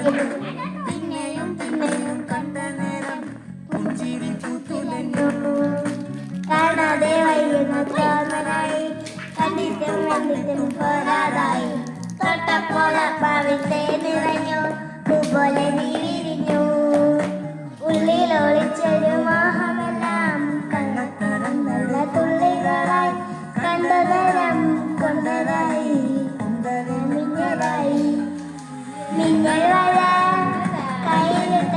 പിന്നെയും പിന്നെയും കണ്ട നേരം പുഞ്ചിരി പൂത്തുലഞ്ഞു. കാണാതെ വൈകുന്ന തോന്നലായി, കണ്ടിട്ടും കണ്ടിട്ടും പോരാതായി. തൊട്ടപ്പോൾ അപ്പാവിത്തെ നിറഞ്ഞു, പൂപോലെ നീ വിരിഞ്ഞു. ഉള്ളിൽ ഒളിച്ചൊരു മോഹമെല്ലാം കണ്ണത്തറന്നുള്ള തുള്ളികളായി. കണ്ടതരം കൊണ്ടതായി, മിന്നലായി. മിന്നൽ വര കയ്യിലിട്ട